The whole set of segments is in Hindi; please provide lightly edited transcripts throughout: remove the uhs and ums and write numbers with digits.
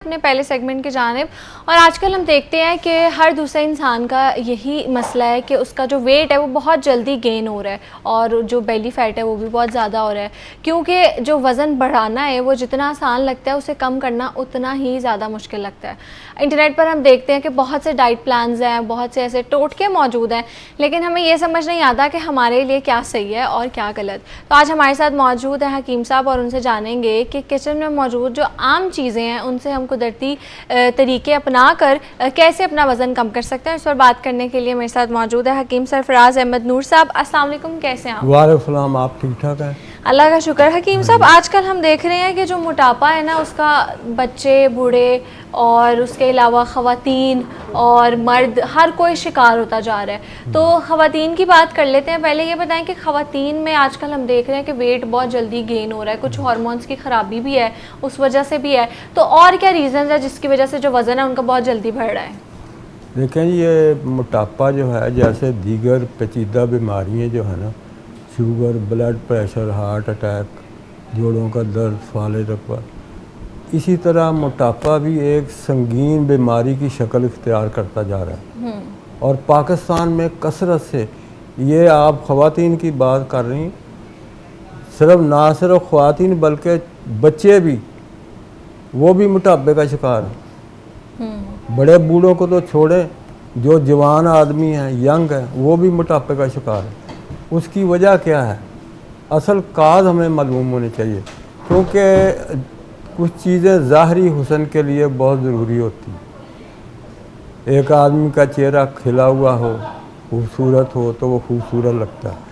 अपने पहले सेगमेंट की जानिब। और आजकल हम देखते हैं कि हर दूसरे इंसान का यही मसला है कि उसका जो वेट है वो बहुत जल्दी गेन हो रहा है और जो बेली फैट है वो भी बहुत ज़्यादा हो रहा है, क्योंकि जो वज़न बढ़ाना है वो जितना आसान लगता है उसे कम करना उतना ही ज़्यादा मुश्किल लगता है। इंटरनेट पर हम देखते हैं कि बहुत से डाइट प्लान्स हैं, बहुत से ऐसे टोटके मौजूद हैं, लेकिन हमें ये समझ नहीं आता कि हमारे लिए क्या सही है और क्या गलत। तो आज हमारे साथ मौजूद है हकीम साहब और उनसे जानेंगे कि किचन में मौजूद जो आम चीज़ें हैं उनसे हम कुदरती तरीके अपना कर कैसे अपना वज़न कम कर सकते हैं। इस पर बात करने के लिए मेरे साथ मौजूद है हकीम सरफराज अहमद नूर साहब। अस्सलाम वालेकुम, कैसे हैं आप? वालेकुम सलाम, आप ठीक ठाक हैं? अल्लाह का शुक्र। हकीम साहब, आजकल हम देख रहे हैं कि जो मोटापा है ना उसका बच्चे बूढ़े और उसके अलावा ख़वातीन और मर्द हर कोई शिकार होता जा रहा है। तो ख़वातीन की बात कर लेते हैं। पहले ये बताएं कि ख़वातीन में आजकल हम देख रहे हैं कि वेट बहुत जल्दी गेन हो रहा है, कुछ हार्मोन्स की ख़राबी भी है, उस वजह से भी है। तो और क्या रीज़न है जिसकी वजह से जो वज़न है उनका बहुत जल्दी बढ़ रहा है? देखें, ये मोटापा जो है जैसे दीगर पेचीदा बीमारियाँ जो है ना, sugar, blood pressure, heart attack, जोड़ों का दर्द, फाले रकबा, इसी तरह मोटापा भी एक संगीन बीमारी की शक्ल इख्तियार करता जा रहा है। और पाकिस्तान में कसरत से, ये आप ख़वातीन की बात कर रही, ना सिर्फ ख़वातीन बल्कि बच्चे भी, वो भी मोटापे का शिकार है। बड़े बूढ़ों को तो छोड़ें, जो जवान आदमी हैं, यंग है, वो भी मोटापे का शिकार है। उसकी वजह क्या है? असल काज हमें मालूम होनी चाहिए, क्योंकि कुछ चीज़ें ज़ाहरी हुस्न के लिए बहुत ज़रूरी होती हैं। एक आदमी का चेहरा खिला हुआ हो, खूबसूरत हो, तो वो खूबसूरत लगता है।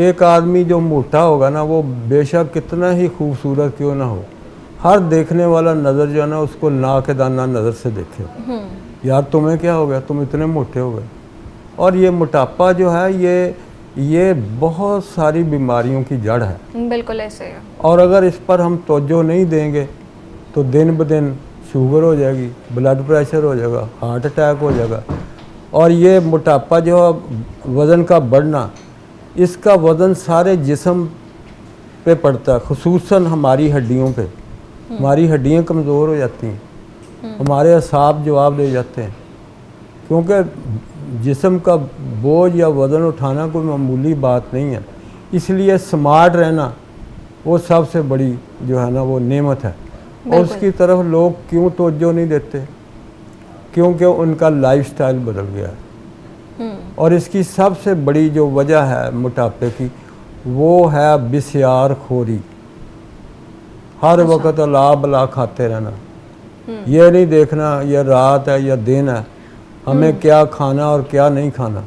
एक आदमी जो मोटा होगा ना, वो बेशक कितना ही खूबसूरत क्यों ना हो, हर देखने वाला नज़र जो है ना उसको नाकदाना नज़र से देखे, यार तुम्हें क्या हो गया, तुम इतने मोटे हो गए। और ये मोटापा जो है ये बहुत सारी बीमारियों की जड़ है। बिल्कुल ऐसे है। और अगर इस पर हम तवज्जो नहीं देंगे तो दिन ब दिन शुगर हो जाएगी, ब्लड प्रेशर हो जाएगा, हार्ट अटैक हो जाएगा। और ये मोटापा जो वज़न का बढ़ना, इसका वज़न सारे जिस्म पे पड़ता है, खुसूसन हमारी हड्डियों पे। हमारी हड्डियाँ कमज़ोर हो जाती हैं, हमारे असाब जवाब दे जाते हैं, क्योंकि जिस्म का बोझ या वज़न उठाना कोई मामूली बात नहीं है। इसलिए स्मार्ट रहना वो सबसे बड़ी जो है ना वो नेमत है। और उसकी तरफ लोग क्यों तवज्जो नहीं देते? क्योंकि उनका लाइफस्टाइल बदल गया है। और इसकी सबसे बड़ी जो वजह है मोटापे की, वो है बिस्यार खोरी। हर वक्त अला बला खाते रहना, ये नहीं देखना ये रात है या दिन है, हमें क्या खाना और क्या नहीं खाना।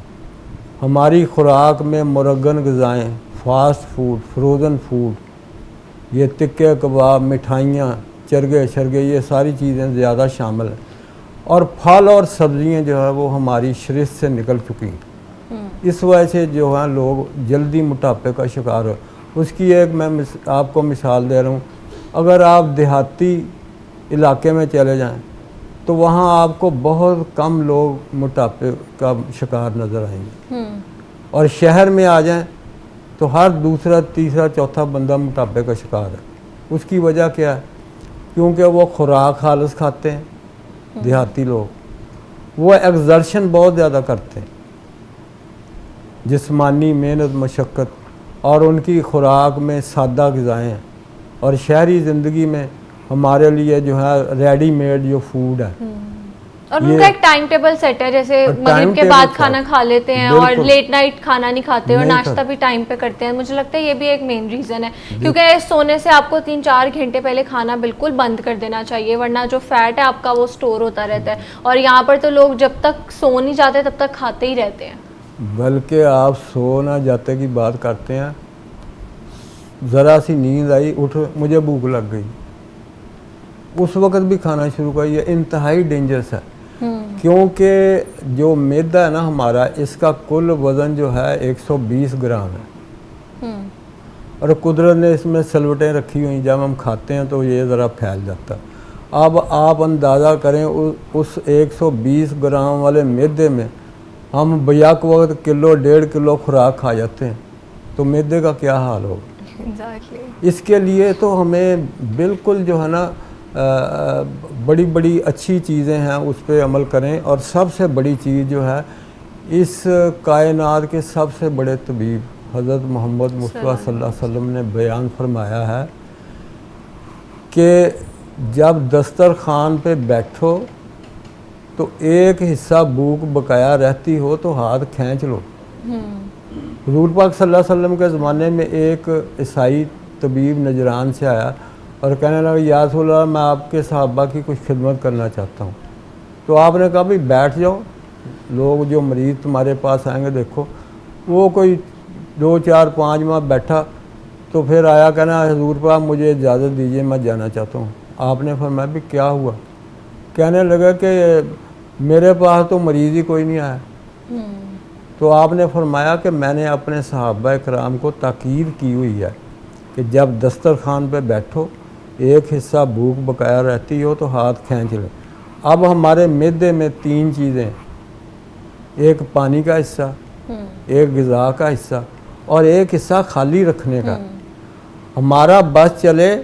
हमारी खुराक में मुरगन ग़िज़ाएँ, फास्ट फूड, फ्रोज़न फूड, ये तिक्के कबाब, मिठाइयाँ, चरगे शरगे, ये सारी चीज़ें ज़्यादा शामिल हैं। और फल और सब्ज़ियाँ जो है वो हमारी शरीर से निकल चुकी हैं। इस वजह से जो है लोग जल्दी मोटापे का शिकार हो। उसकी एक मैं आपको मिसाल दे रहा हूँ। अगर आप देहाती इलाके में चले जाएं तो वहाँ आपको बहुत कम लोग मोटापे का शिकार नज़र आएंगे। और शहर में आ जाएं तो हर दूसरा तीसरा चौथा बंदा मोटापे का शिकार है। उसकी वजह क्या है? क्योंकि वो खुराक खालिस खाते हैं। देहाती लोग वो एक्सर्शन बहुत ज़्यादा करते हैं, जिस्मानी मेहनत मशक्क़त, और उनकी खुराक में सादा ग़िज़ाएँ हैं। और शहरी ज़िंदगी में हमारे लिए जो है रेडीमेड जो फूड है, और उनका एक टाइम टेबल सेट है, जैसे मगरिब के बाद खाना खा लेते हैं और लेट नाइट खाना नहीं खाते और नाश्ता भी टाइम पे करते हैं। मुझे लगता है ये भी एक मेन रीज़न है, क्योंकि सोने से आपको 3-4 घंटे पहले खाना बिल्कुल बंद कर देना चाहिए, वरना जो फैट है आपका वो स्टोर होता रहता है। और यहाँ पर तो लोग जब तक सो नहीं जाते तब तक खाते ही रहते हैं। बल्कि आप सो ना जाते की बात करते हैं, ज़रा सी नींद आई, उठ, मुझे भूख लग गई, उस वक्त भी खाना शुरू कर। ये इंतहाई डेंजरस है, क्योंकि जो मैदा है ना हमारा, इसका कुल वज़न जो है 120 ग्राम है। और कुदरत ने इसमें सलवटें रखी हुई, जब हम खाते हैं तो ये ज़रा फैल जाता है। अब आप अंदाज़ा करें उस 120 ग्राम वाले मैदे में हम बैक वक्त किलो 1.5 किलो खुराक खा जाते हैं, तो मैदे का क्या हाल होगा? Exactly. इसके लिए तो हमें बिल्कुल जो है ना बड़ी बड़ी अच्छी चीज़ें हैं उस पर अमल करें। और सबसे बड़ी चीज़ जो है, इस कायनात के सबसे बड़े तबीब हज़रत मोहम्मद मुस्तफ़ा सल्लल्लाहु अलैहि वसल्लम ने बयान फरमाया है कि जब दस्तरखान पे बैठो तो एक हिस्सा भूख बकाया रहती हो तो हाथ खींच लो। हुज़ूर पाक सल्लल्लाहु अलैहि वसल्लम के ज़माने में एक ईसाई तबीब नजरान से आया और कहने लगा, या रसूल अल्लाह, मैं आपके सहाबा की कुछ खिदमत करना चाहता हूँ। तो आपने कहा, भाई बैठ जाओ, लोग जो मरीज़ तुम्हारे पास आएंगे देखो। वो कोई 2 4 5 माह बैठा तो फिर आया, कहना, हुज़ूर पाक मुझे इजाज़त दीजिए, मैं जाना चाहता हूँ। आपने फरमाया, भी क्या हुआ? कहने लगा कि मेरे पास तो मरीज़ ही कोई नहीं आया। तो आपने फरमाया कि मैंने अपने सहाबा कराम को ताकीद की हुई है कि जब दस्तरखान पे बैठो, एक हिस्सा भूख बकाया रहती हो तो हाथ खींच ले। अब हमारे मैदे में 3 चीज़ें, एक पानी का हिस्सा, एक ग़िज़ा का हिस्सा और एक हिस्सा खाली रखने का। हमारा बस चले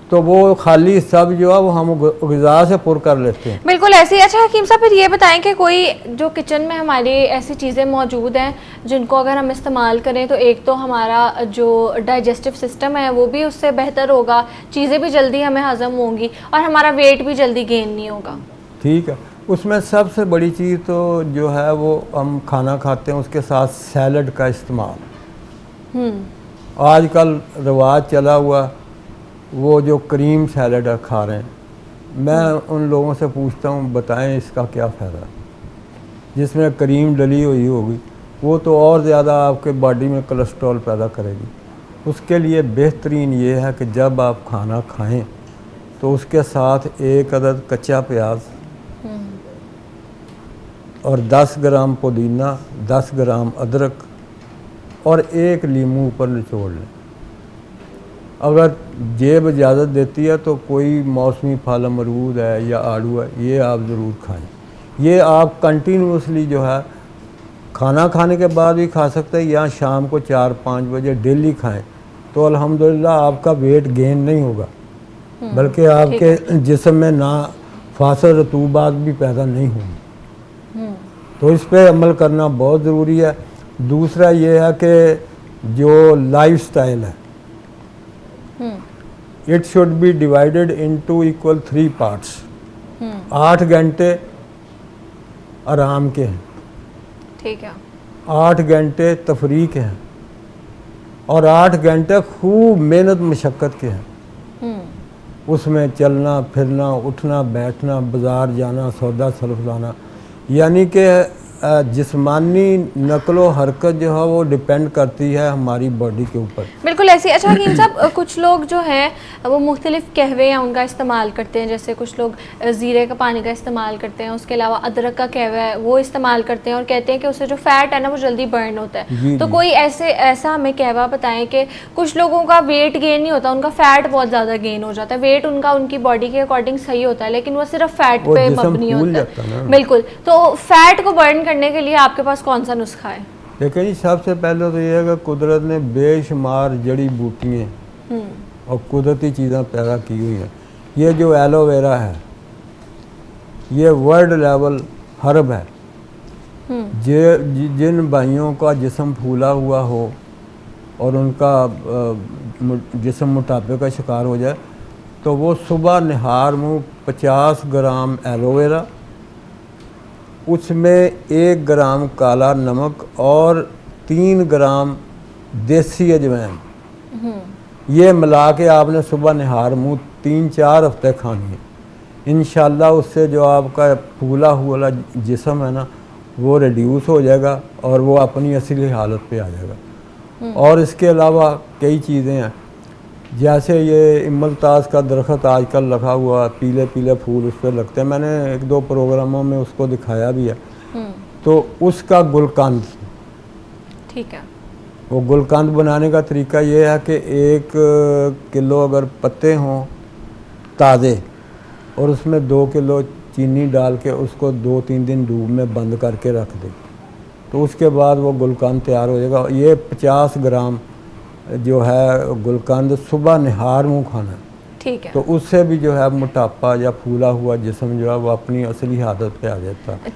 तो वो खाली सब जो है वो हम ग़िज़ा से पुर कर लेते हैं। बिल्कुल ऐसे ही। अच्छा हकीम साहब, फिर ये बताएं कि कोई जो किचन में हमारी ऐसी चीज़ें मौजूद हैं जिनको अगर हम इस्तेमाल करें तो एक तो हमारा जो डाइजेस्टिव सिस्टम है वो भी उससे बेहतर होगा, चीज़ें भी जल्दी हमें हज़म होंगी और हमारा वेट भी जल्दी गेन नहीं होगा। ठीक है, उसमें सबसे बड़ी चीज़ तो जो है वो हम खाना खाते हैं उसके साथ सैलड का इस्तेमाल। आजकल रिवाज चला हुआ वो जो क्रीम सैलड खा रहे हैं, मैं उन लोगों से पूछता हूँ, बताएं इसका क्या फ़ायदा? जिसमें क्रीम डली हुई होगी वो तो और ज़्यादा आपके बॉडी में कोलेस्ट्रॉल पैदा करेगी। उसके लिए बेहतरीन ये है कि जब आप खाना खाएं तो उसके साथ 1 अदद कच्चा प्याज और 10 ग्राम पुदीना, 10 ग्राम अदरक और 1 लीमू ऊपर निचोड़ लें। अगर जेब इजाज़त देती है तो कोई मौसमी फल अमरूद है या आड़ू है, ये आप ज़रूर खाएं। ये आप कंटिन्यूसली जो है खाना खाने के बाद भी खा सकते हैं या शाम को 4-5 बजे डेली खाएं तो अल्हम्दुलिल्लाह आपका वेट गेन नहीं होगा, बल्कि आपके जिस्म में ना फासद रतूबात भी पैदा नहीं होंगी। तो इस पे अमल करना बहुत ज़रूरी है। दूसरा ये है कि जो लाइफ स्टाइल है, it should be divided into equal 3 parts. 8 घंटे आराम के हैं, ठीक है, 8 घंटे तफरीह के हैं और 8 घंटे खूब मेहनत मशक्क़त के हैं। उसमें चलना फिरना, उठना बैठना, बाज़ार जाना, सौदा सल्फ लाना, यानी कि जिस्मानी नकलो हरकत जो है वो डिपेंड करती है हमारी बॉडी के ऊपर। बिल्कुल ऐसे। अच्छा हकीम साहब, कुछ लोग जो हैं वो मुख्तलिफ कहवे या उनका इस्तेमाल करते हैं, जैसे कुछ लोग ज़ीरे का पानी का इस्तेमाल करते हैं, उसके अलावा अदरक का कहवा है वो इस्तेमाल करते हैं और कहते हैं कि उससे जो फ़ैट है ना वो जल्दी बर्न होता है। तो कोई ऐसा हमें कहवा बताएं कि कुछ लोगों का वेट गेन नहीं होता, उनका फ़ैट बहुत ज़्यादा गेन हो जाता है, वेट उनका उनकी बॉडी के अकॉर्डिंग सही होता है लेकिन वो सिर्फ फ़ैट पे मबनी होता है। बिल्कुल, तो फ़ैट को बर्न करने के लिए आपके पास कौन सा नुस्खा है? देखिए जी, सबसे पहले तो ये है कि कुदरत ने बेशुमार जड़ी बूटियाँ और कुदरती चीज़ें पैदा की हुई हैं। ये जो एलोवेरा है ये वर्ल्ड लेवल हर्ब है। जिन भाइयों का जिस्म फूला हुआ हो और उनका जिस्म मोटापे का शिकार हो जाए तो वो सुबह निहार मुँह 50 ग्राम एलोवेरा, उसमें 1 ग्राम काला नमक और 3 ग्राम देसी अजवाइन, ये मिला के आपने सुबह निहार मुँह 3-4 हफ्ते खानी है। इंशाल्लाह उससे जो आपका फूला हुआ जिस्म है ना वो रिड्यूस हो जाएगा और वो अपनी असली हालत पे आ जाएगा। और इसके अलावा कई चीज़ें हैं, जैसे ये इमलताज का दरख्त आजकल लगा हुआ, पीले पीले फूल उस पर लगते हैं, मैंने 1-2 प्रोग्रामों में उसको दिखाया भी है। तो उसका गुलकंद, ठीक है, वो गुलकंद बनाने का तरीका ये है कि 1 किलो अगर पत्ते हों ताज़े और उसमें 2 किलो चीनी डाल के उसको 2-3 दिन धूप में बंद करके रख दें तो उसके बाद वो गुलकंद तैयार हो जाएगा। ये 50 ग्राम जो है गुलकंद सुबह निहार मुँह खाना है। ठीक है। तो उससे भी जो है मोटापा या फूला हुआ जिस्म जो है वो अपनी असली हालत पे आ जाता है।